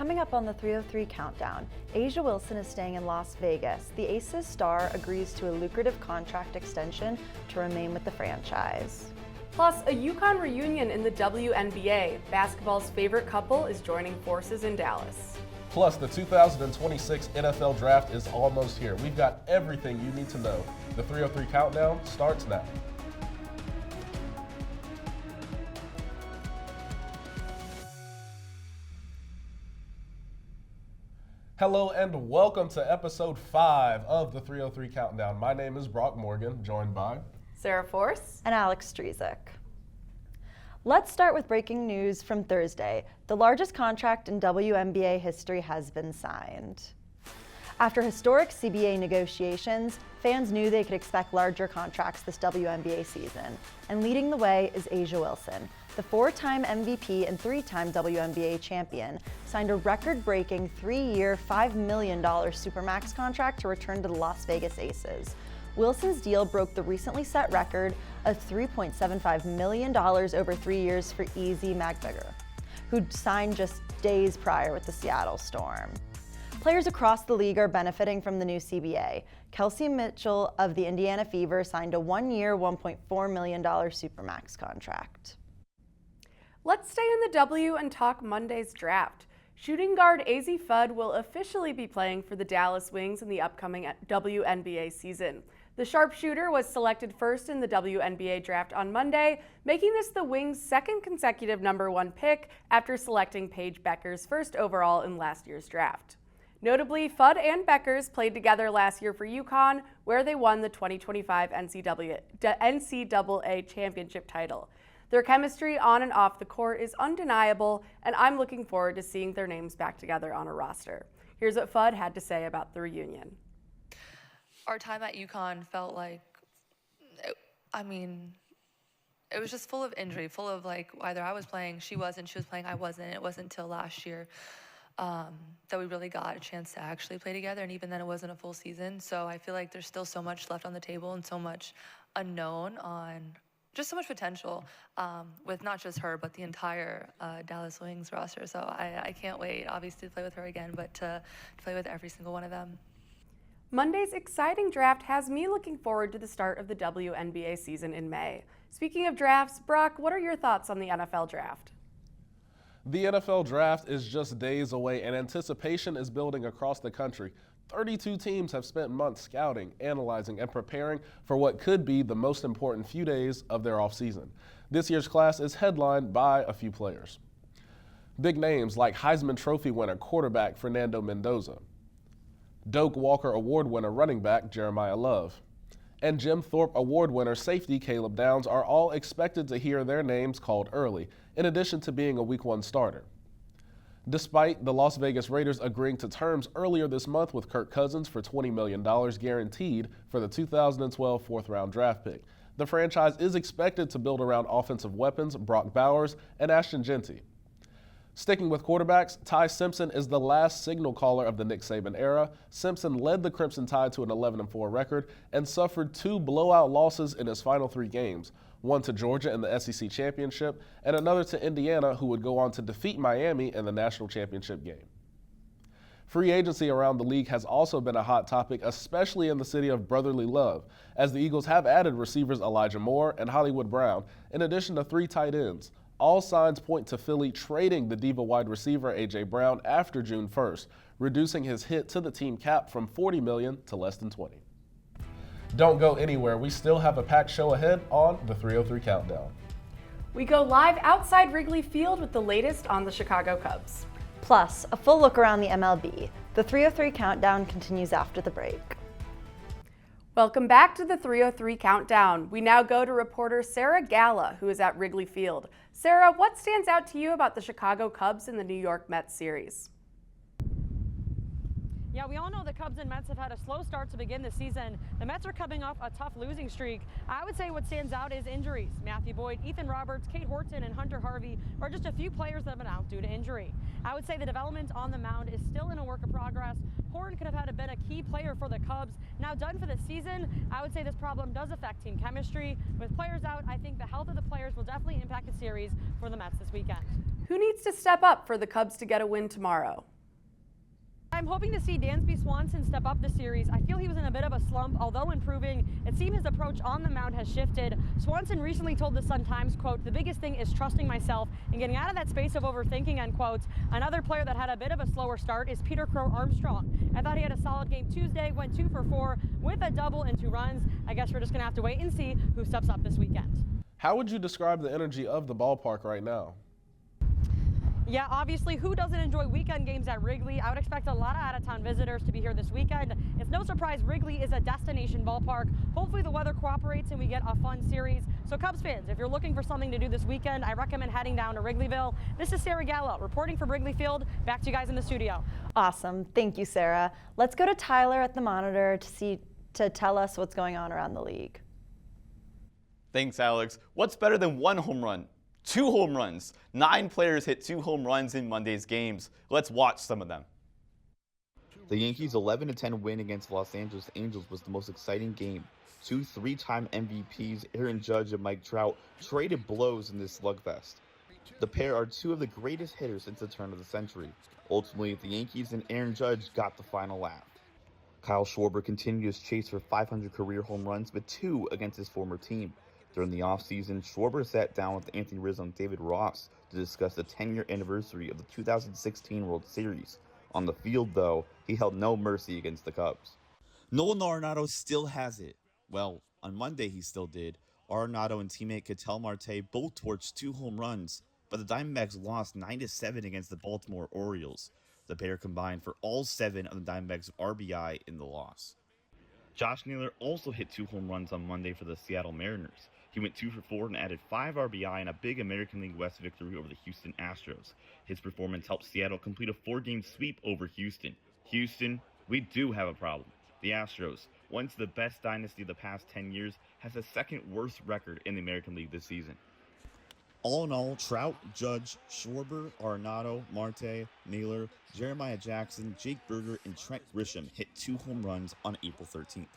Coming up on the 303 Countdown, A'ja Wilson is staying in Las Vegas. The Aces star agrees to a lucrative contract extension to remain with the franchise. Plus, a UConn reunion in the WNBA. Basketball's favorite couple is joining forces in Dallas. Plus, the 2026 NFL Draft is almost here. We've got everything you need to know. The 303 Countdown starts now. Hello and welcome to episode 5 of the 303 Countdown. My name is Brock Morgan, joined by Sarah Force and Alex Strizek. Let's start with breaking news from Thursday. The largest contract in WNBA history has been signed. After historic CBA negotiations, fans knew they could expect larger contracts this WNBA season. And leading the way is A'ja Wilson. The 4-time MVP and 3-time WNBA champion signed a record-breaking 3-year, $5 million Supermax contract to return to the Las Vegas Aces. Wilson's deal broke the recently set record of $3.75 million over 3 years for Ezzy Magbiger, who'd signed just days prior with the Seattle Storm. Players across the league are benefiting from the new CBA. Kelsey Mitchell of the Indiana Fever signed a 1-year, $1.4 million Supermax contract. Let's stay in the W and talk Monday's draft. Shooting guard Azzi Fudd will officially be playing for the Dallas Wings in the upcoming WNBA season. The sharpshooter was selected first in the WNBA draft on Monday, making this the Wings' second consecutive #1 pick after selecting Paige Bueckers first overall in last year's draft. Notably, Fudd and Bueckers played together last year for UConn, where they won the 2025 NCAA championship title. Their chemistry on and off the court is undeniable, and I'm looking forward to seeing their names back together on a roster. Here's what Fudd had to say about the reunion. Our time at UConn felt like, it was just full of injury, full of either I was playing, she wasn't, she was playing, I wasn't. It wasn't until last year that we really got a chance to actually play together, and even then it wasn't a full season. So I feel like there's still so much left on the table and so much unknown on just so much potential with not just her, but the entire Dallas Wings roster. So I can't wait, obviously, to play with her again, but to play with every single one of them. Monday's exciting draft has me looking forward to the start of the WNBA season in May. Speaking of drafts, Brock, what are your thoughts on the NFL draft? The NFL Draft is just days away, and anticipation is building across the country. 32 teams have spent months scouting, analyzing, and preparing for what could be the most important few days of their offseason. This year's class is headlined by a few players. Big names like Heisman Trophy winner quarterback Fernando Mendoza, Doak Walker Award winner running back Jeremiah Love, and Jim Thorpe Award winner safety Caleb Downs are all expected to hear their names called early, in addition to being a Week 1 starter. Despite the Las Vegas Raiders agreeing to terms earlier this month with Kirk Cousins for $20 million guaranteed for the 2012 fourth-round draft pick, the franchise is expected to build around offensive weapons Brock Bowers and Ashton Jeanty. Sticking with quarterbacks, Ty Simpson is the last signal caller of the Nick Saban era. Simpson led the Crimson Tide to an 11-4 record and suffered 2 blowout losses in his final 3 games, one to Georgia in the SEC championship and another to Indiana, who would go on to defeat Miami in the national championship game. Free agency around the league has also been a hot topic, especially in the city of brotherly love, as the Eagles have added receivers Elijah Moore and Hollywood Brown, in addition to 3 tight ends. All signs point to Philly trading the diva wide receiver A.J. Brown after June 1st, reducing his hit to the team cap from $40 million to less than $20. Don't go anywhere. We still have a packed show ahead on the 303 Countdown. We go live outside Wrigley Field with the latest on the Chicago Cubs. Plus, a full look around the MLB. The 303 Countdown continues after the break. Welcome back to the 303 Countdown. We now go to reporter Sarah Galla, who is at Wrigley Field. Sarah, what stands out to you about the Chicago Cubs in the New York Mets series? Yeah, we all know the Cubs and Mets have had a slow start to begin the season. The Mets are coming off a tough losing streak. I would say what stands out is injuries. Matthew Boyd, Ethan Roberts, Kate Horton, and Hunter Harvey are just a few players that have been out due to injury. I would say the development on the mound is still in a work of progress. Horton could have been a key player for the Cubs. Now done for the season, I would say this problem does affect team chemistry. With players out, I think the health of the players will definitely impact the series for the Mets this weekend. Who needs to step up for the Cubs to get a win tomorrow? I'm hoping to see Dansby Swanson step up the series. I feel he was in a bit of a slump, although improving. It seems his approach on the mound has shifted. Swanson recently told the Sun-Times, quote, "The biggest thing is trusting myself and getting out of that space of overthinking," end quotes. Another player that had a bit of a slower start is Peter Crow Armstrong. I thought he had a solid game Tuesday, went 2 for 4 with a double and 2 runs. I guess we're just gonna have to wait and see who steps up this weekend. How would you describe the energy of the ballpark right now? Yeah, obviously, who doesn't enjoy weekend games at Wrigley? I would expect a lot of out-of-town visitors to be here this weekend. It's no surprise Wrigley is a destination ballpark. Hopefully the weather cooperates and we get a fun series. So Cubs fans, if you're looking for something to do this weekend, I recommend heading down to Wrigleyville. This is Sarah Galla reporting from Wrigley Field. Back to you guys in the studio. Awesome. Thank you, Sarah. Let's go to Tyler at the monitor to tell us what's going on around the league. Thanks, Alex. What's better than 1 home run? 2 home runs. 9 players hit 2 home runs in Monday's games. Let's watch some of them. The Yankees' 11-10 win against Los Angeles Angels was the most exciting game. 2 3-time MVPs, Aaron Judge and Mike Trout, traded blows in this slugfest. The pair are 2 of the greatest hitters since the turn of the century. Ultimately, the Yankees and Aaron Judge got the final laugh. Kyle Schwarber continued his chase for 500 career home runs, but 2 against his former team. During the offseason, Schwarber sat down with Anthony Rizzo and David Ross to discuss the 10-year anniversary of the 2016 World Series. On the field, though, he held no mercy against the Cubs. Nolan Arenado still has it. Well, on Monday he still did. Arenado and teammate Ketel Marte both torched 2 home runs, but the Diamondbacks lost 9-7 against the Baltimore Orioles. The pair combined for all 7 of the Diamondbacks' RBI in the loss. Josh Naylor also hit 2 home runs on Monday for the Seattle Mariners. He went 2 for 4 and added 5 RBI in a big American League West victory over the Houston Astros. His performance helped Seattle complete a 4-game sweep over Houston. Houston, we do have a problem. The Astros, once the best dynasty of the past 10 years, has the 2nd worst record in the American League this season. All in all, Trout, Judge, Schwarber, Arenado, Marte, Naylor, Jeremiah Jackson, Jake Berger, and Trent Grisham hit 2 home runs on April 13th.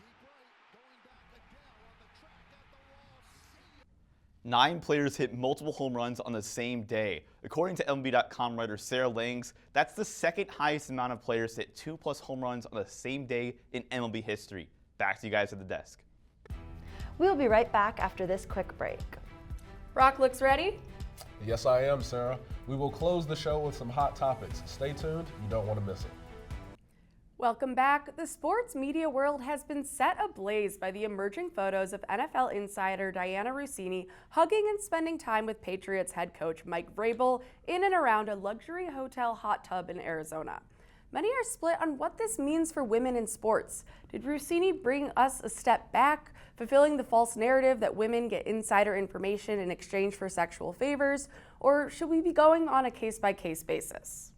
9 players hit multiple home runs on the same day. According to MLB.com writer Sarah Langs, that's the 2nd highest amount of players to hit 2+ home runs on the same day in MLB history. Back to you guys at the desk. We'll be right back after this quick break. Rock looks ready. Yes, I am, Sarah. We will close the show with some hot topics. Stay tuned. You don't want to miss it. Welcome back. The sports media world has been set ablaze by the emerging photos of NFL insider Diana Russini hugging and spending time with Patriots head coach Mike Vrabel in and around a luxury hotel hot tub in Arizona. Many are split on what this means for women in sports. Did Russini bring us a step back, fulfilling the false narrative that women get insider information in exchange for sexual favors, or should we be going on a case-by-case basis?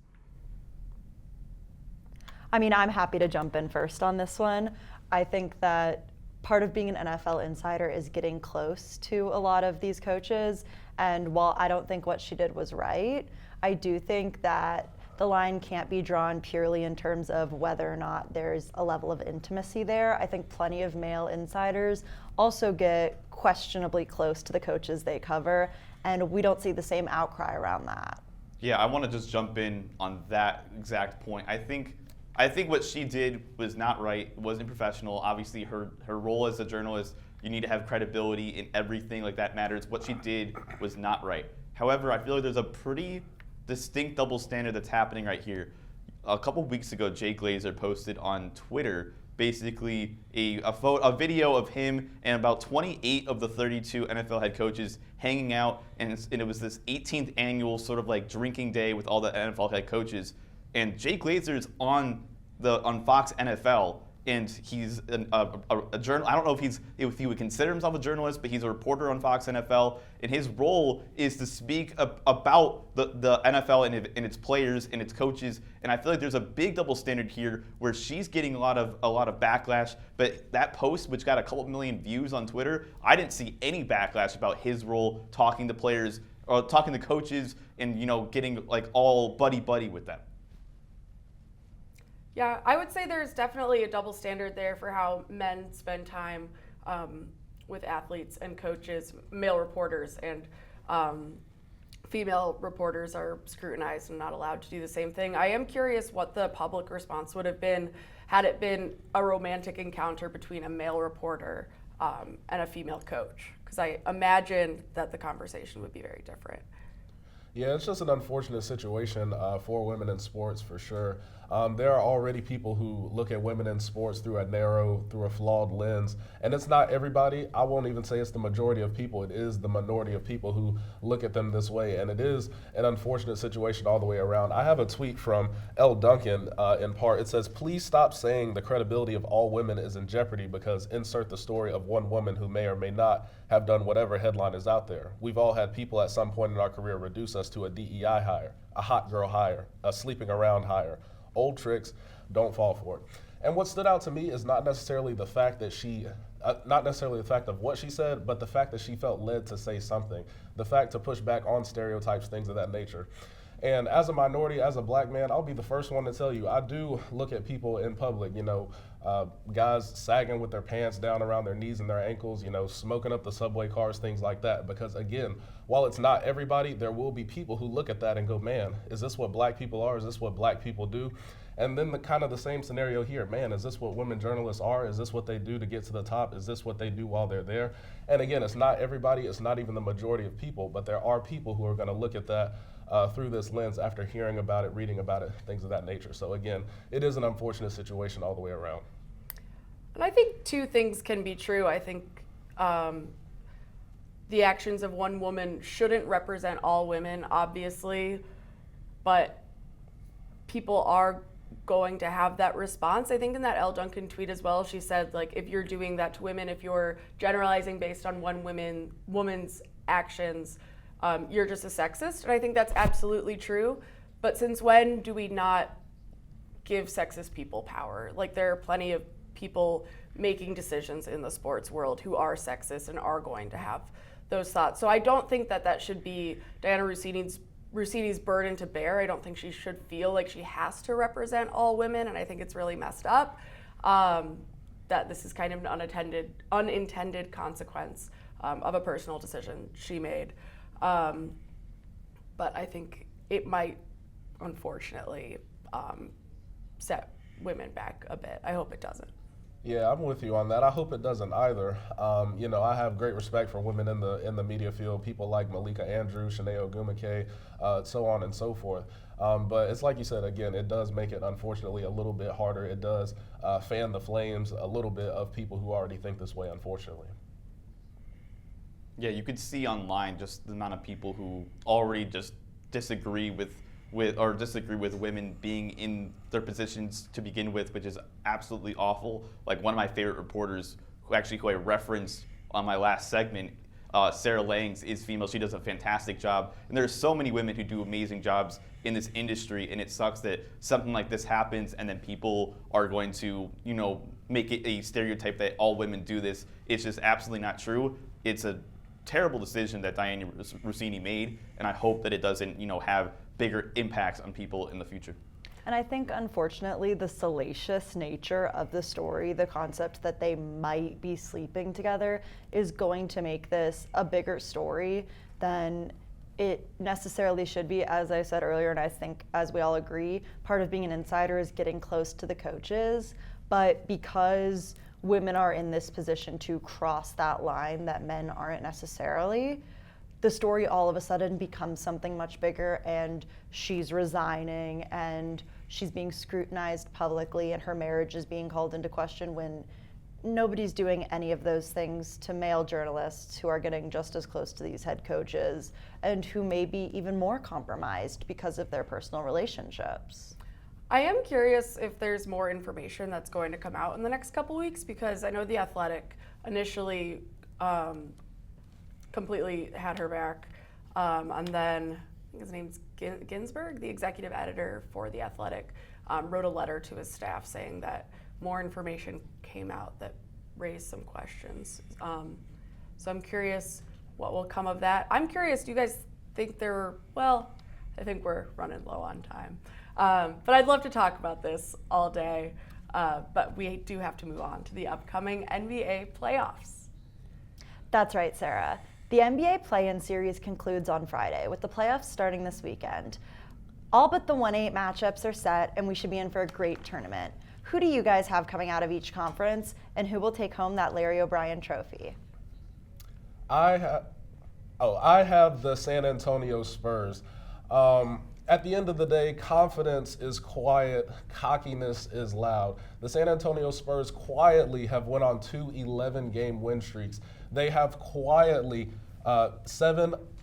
I mean, I'm happy to jump in first on this one. I think that part of being an NFL insider is getting close to a lot of these coaches. And while I don't think what she did was right, I do think that the line can't be drawn purely in terms of whether or not there's a level of intimacy there. I think plenty of male insiders also get questionably close to the coaches they cover, and we don't see the same outcry around that. Yeah, I want to just jump in on that exact point. I think what she did was not right, wasn't professional. Obviously, her role as a journalist, you need to have credibility in everything, like that matters. What she did was not right. However, I feel like there's a pretty distinct double standard that's happening right here. A couple weeks ago, Jay Glazer posted on Twitter basically a video of him and about 28 of the 32 NFL head coaches hanging out, and it was this 18th annual sort of like drinking day with all the NFL head coaches. And Jay Glazer's on Fox NFL, and he's a journal. I don't know if he would consider himself a journalist, but he's a reporter on Fox NFL, and his role is to speak about the NFL and its players and its coaches. And I feel like there's a big double standard here where she's getting a lot of backlash, but that post, which got a couple million views on Twitter, I didn't see any backlash about his role talking to players or talking to coaches and getting like all buddy with them. Yeah, I would say there's definitely a double standard there for how men spend time with athletes and coaches, male reporters, and female reporters are scrutinized and not allowed to do the same thing. I am curious what the public response would have been had it been a romantic encounter between a male reporter and a female coach, because I imagine that the conversation would be very different. Yeah, it's just an unfortunate situation for women in sports, for sure. There are already people who look at women in sports through a flawed lens. And it's not everybody. I won't even say it's the majority of people. It is the minority of people who look at them this way. And it is an unfortunate situation all the way around. I have a tweet from L. Duncan in part. It says, "Please stop saying the credibility of all women is in jeopardy because insert the story of one woman who may or may not have done whatever headline is out there. We've all had people at some point in our career reduce us to a DEI hire, a hot girl hire, a sleeping around hire. Old tricks, don't fall for it." And what stood out to me is not necessarily the fact that not necessarily the fact of what she said, but the fact that she felt led to say something, the fact to push back on stereotypes, things of that nature. And as a minority, as a black man, I'll be the first one to tell you, I do look at people in public, guys sagging with their pants down around their knees and their ankles, smoking up the subway cars, things like that. Because again, while it's not everybody, there will be people who look at that and go, man, is this what black people are? Is this what black people do? And then the same scenario here, man, is this what women journalists are? Is this what they do to get to the top? Is this what they do while they're there? And again, it's not everybody, it's not even the majority of people, but there are people who are gonna look at that through this lens after hearing about it, reading about it, things of that nature. So again, it is an unfortunate situation all the way around. And I think two things can be true. I think the actions of one woman shouldn't represent all women, obviously, but people are going to have that response. I think in that L. Duncan tweet as well, she said, if you're doing that to women, if you're generalizing based on one woman's actions, you're just a sexist. And I think that's absolutely true. But since when do we not give sexist people power? There are plenty of people making decisions in the sports world who are sexist and are going to have those thoughts. So I don't think that should be Diana Russini's burden to bear. I don't think she should feel like she has to represent all women, and I think it's really messed up that this is kind of an unintended consequence of a personal decision she made. But I think it might, unfortunately, set women back a bit. I hope it doesn't. Yeah, I'm with you on that. I hope it doesn't either. I have great respect for women in the media field, people like Malika Andrews, Shanae Ogumake, so on and so forth. But it's like you said, again, it does make it, unfortunately, a little bit harder. It does fan the flames a little bit of people who already think this way, unfortunately. Yeah, you could see online just the amount of people who already just disagree with women being in their positions to begin with, which is absolutely awful. One of my favorite reporters, who I referenced on my last segment, Sarah Langs, is female. She does a fantastic job. And there's so many women who do amazing jobs in this industry, and it sucks that something like this happens and then people are going to, make it a stereotype that all women do this. It's just absolutely not true. It's a terrible decision that Diana Russini made, and I hope that it doesn't, have bigger impacts on people in the future. And I think, unfortunately, the salacious nature of the story, the concept that they might be sleeping together, is going to make this a bigger story than it necessarily should be. As I said earlier, and I think as we all agree, part of being an insider is getting close to the coaches. But because women are in this position to cross that line that men aren't necessarily, the story all of a sudden becomes something much bigger, and she's resigning and she's being scrutinized publicly and her marriage is being called into question when nobody's doing any of those things to male journalists who are getting just as close to these head coaches and who may be even more compromised because of their personal relationships. I am curious if there's more information that's going to come out in the next couple weeks, because I know The Athletic initially completely had her back, and then I think his name's Ginsberg, the executive editor for The Athletic, wrote a letter to his staff saying that more information came out that raised some questions. So I'm curious what will come of that. I'm curious, do you guys think I think we're running low on time. But I'd love to talk about this all day, but we do have to move on to the upcoming NBA playoffs. That's right, Sarah. The NBA play-in series concludes on Friday, with the playoffs starting this weekend. All but the 1-8 matchups are set, and we should be in for a great tournament. Who do you guys have coming out of each conference, and who will take home that Larry O'Brien trophy? I have the San Antonio Spurs. At the end of the day, confidence is quiet, cockiness is loud. The San Antonio Spurs quietly have went on 2 11-game win streaks. They have quietly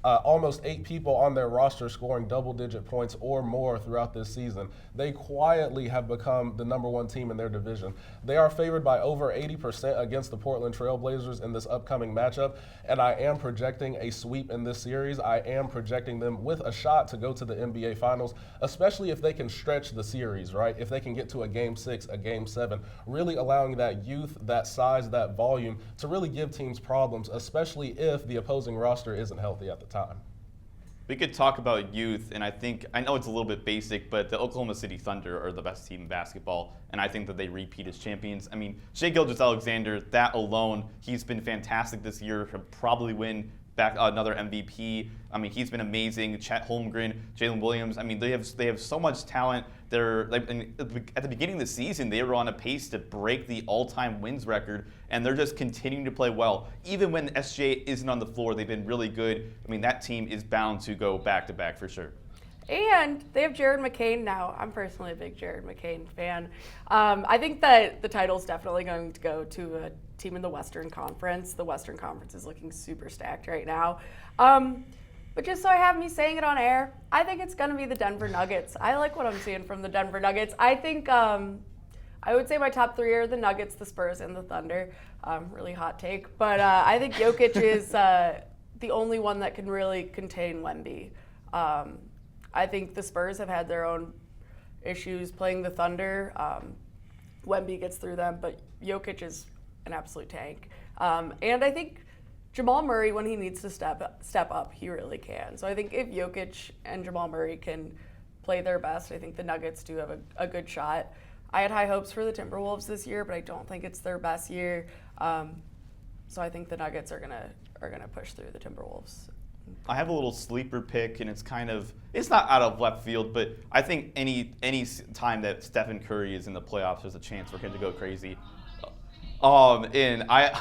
almost 8 people on their roster scoring double-digit points or more throughout this season. They quietly have become the #1 team in their division. They are favored by over 80% against the Portland Trail Blazers in this upcoming matchup, and I am projecting a sweep in this series. I am projecting them with a shot to go to the NBA Finals, especially if they can stretch the series, right? If they can get to a Game 6, a Game 7, really allowing that youth, that size, that volume to really give teams problems, especially if the opposing roster isn't healthy at the time. We could talk about youth, and I know it's a little bit basic, but the Oklahoma City Thunder are the best team in basketball, and I think that they repeat as champions. I mean, Shai Gilgeous-Alexander, that alone, he's been fantastic this year. He'll probably win back another MVP. I mean, he's been amazing. Chet Holmgren, Jalen Williams. I mean, they have so much talent. They're like, at the beginning of the season, they were on a pace to break the all-time wins record, and they're just continuing to play well. Even when SGA isn't on the floor, they've been really good. I mean, that team is bound to go back-to-back for sure. And they have Jared McCain now. I'm personally a big Jared McCain fan. I think that the title's definitely going to go to a team in the Western Conference. The Western Conference is looking super stacked right now. But just so I have me saying it on air, I think it's going to be the Denver Nuggets. I like what I'm seeing from the Denver Nuggets. I think I would say my top 3 are the Nuggets, the Spurs, and the Thunder. Really hot take. But I think Jokic is the only one that can really contain Wemby. I think the Spurs have had their own issues playing the Thunder. Wemby gets through them, but Jokic is an absolute tank. And I think Jamal Murray, when he needs to step up, he really can. So I think if Jokic and Jamal Murray can play their best, I think the Nuggets do have a good shot. I had high hopes for the Timberwolves this year, but I don't think it's their best year. So I think the Nuggets are gonna push through the Timberwolves. I have a little sleeper pick, and it's not out of left field, but I think any time that Stephen Curry is in the playoffs, there's a chance for him to go crazy. I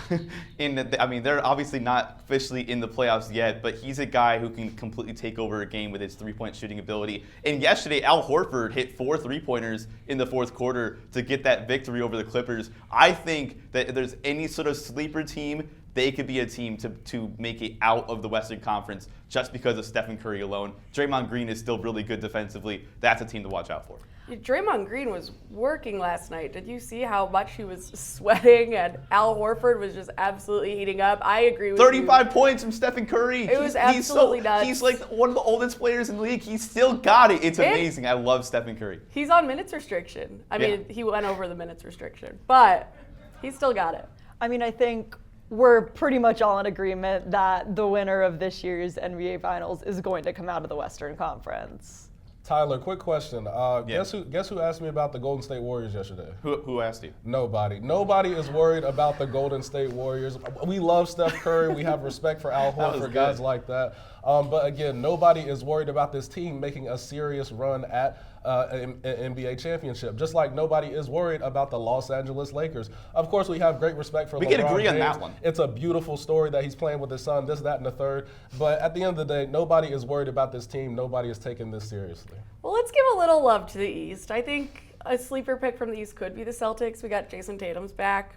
mean, they're obviously not officially in the playoffs yet, but he's a guy who can completely take over a game with his three-point shooting ability. And yesterday, Al Horford hit 4 3-pointers in the fourth quarter to get that victory over the Clippers. I think that if there's any sort of sleeper team, they could be a team to make it out of the Western Conference just because of Stephen Curry alone. Draymond Green is still really good defensively. That's a team to watch out for. Draymond Green was working last night. Did you see how much he was sweating? And Al Horford was just absolutely heating up. I agree with 35 points from Stephen Curry. It was absolutely nuts. He's like one of the oldest players in the league. He's still got it. It's amazing. I love Stephen Curry. He's on minutes restriction. I mean, he went over the minutes restriction, but he still got it. I mean, I think we're pretty much all in agreement that the winner of this year's NBA Finals is going to come out of the Western Conference. Tyler, quick question. Guess who asked me about the Golden State Warriors yesterday? Who asked you? Nobody. Nobody is worried about the Golden State Warriors. We love Steph Curry. We have respect for Al Horford, guys like that. But again, nobody is worried about this team making a serious run at an NBA championship. Just like nobody is worried about the Los Angeles Lakers. Of course, we have great respect for LeBron can agree James. on that one. It's a beautiful story that he's playing with his son, this, that, and the third. But at the end of the day, nobody is worried about this team. Nobody is taking this seriously. Well, let's give a little love to the East. I think a sleeper pick from the East could be the Celtics. We got Jason Tatum's back.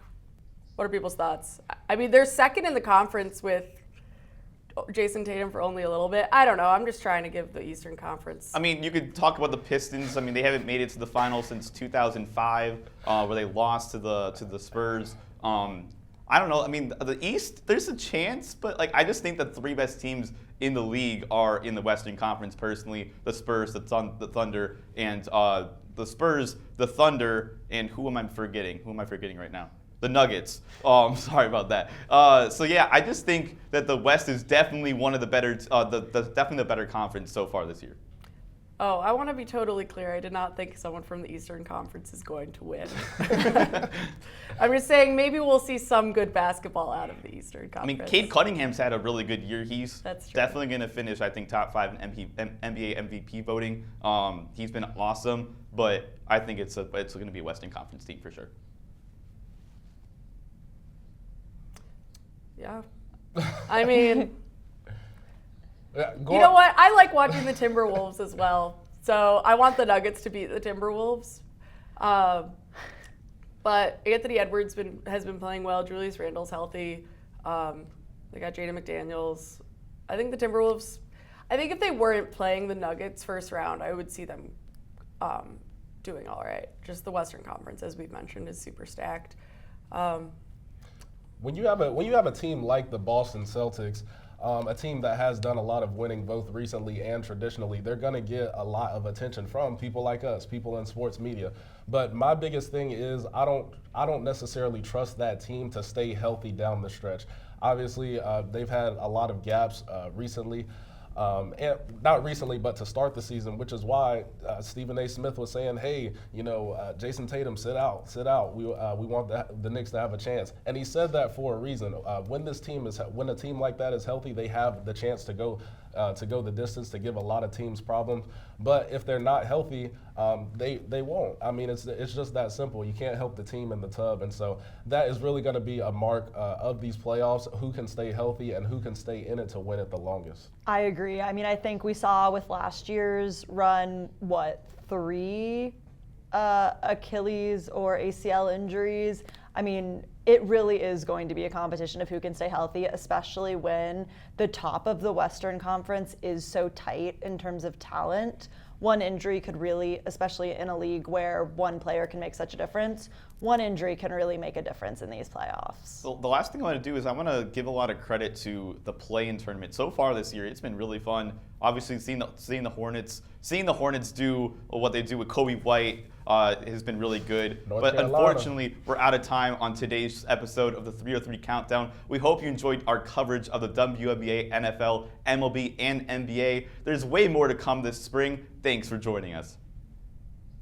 What are people's thoughts? I mean, they're second in the conference with Jason Tatum for only a little bit. I don't know. I'm just trying to give the Eastern Conference. I mean, you could talk about the Pistons. I mean, they haven't made it to the finals since 2005, where they lost to the Spurs. I don't know. I mean, the East, there's a chance, but like I just think the 3 best teams in the league are in the Western Conference. Personally, the Spurs, the Thunder, and the Spurs, the Thunder, and who am I forgetting? Who am I forgetting right now? The Nuggets. Sorry about that. So yeah, I just think that the West is definitely one of the better, definitely the better conference so far this year. Oh, I want to be totally clear. I did not think someone from the Eastern Conference is going to win. I'm just saying maybe we'll see some good basketball out of the Eastern Conference. I mean, Cade Cunningham's had a really good year. He's That's true. definitely going to finish, I think, top 5 in NBA MVP voting. He's been awesome, but I think it's going to be a Western Conference team for sure. Yeah. I mean... You know what? I like watching the Timberwolves as well. So I want the Nuggets to beat the Timberwolves. But Anthony Edwards has been playing well. Julius Randle's healthy. They got Jaden McDaniels. I think the Timberwolves, I think if they weren't playing the Nuggets first round, I would see them doing all right. Just the Western Conference, as we've mentioned, is super stacked. When you have a team like the Boston Celtics, a team that has done a lot of winning both recently and traditionally, they're going to get a lot of attention from people like us, people in sports media. But my biggest thing is I don't necessarily trust that team to stay healthy down the stretch. Obviously, they've had a lot of gaps recently. And not recently, but to start the season, which is why Stephen A. Smith was saying, hey, Jason Tatum, sit out. We want the Knicks to have a chance. And he said that for a reason. When a team like that is healthy, they have the chance to go the distance, to give a lot of teams problems. But if they're not healthy, they won't. I mean, it's just that simple. You can't help the team in the tub. And so that is really going to be a mark of these playoffs, who can stay healthy and who can stay in it to win it the longest. I agree. I mean, I think we saw with last year's run, 3 Achilles or ACL injuries. I mean, it really is going to be a competition of who can stay healthy, especially when the top of the Western Conference is so tight in terms of talent. One injury could really, especially in a league where one player can make such a difference, one injury can really make a difference in these playoffs. So the last thing I want to do is I want to give a lot of credit to the play-in tournament. So far this year, it's been really fun. Obviously, seeing the Hornets do what they do with Kobe White has been really good. North But Carolina. unfortunately, we're out of time on today's episode of the 303 Countdown. We hope you enjoyed our coverage of the WNBA, NFL, MLB, and NBA. There's way more to come this spring. Thanks for joining us.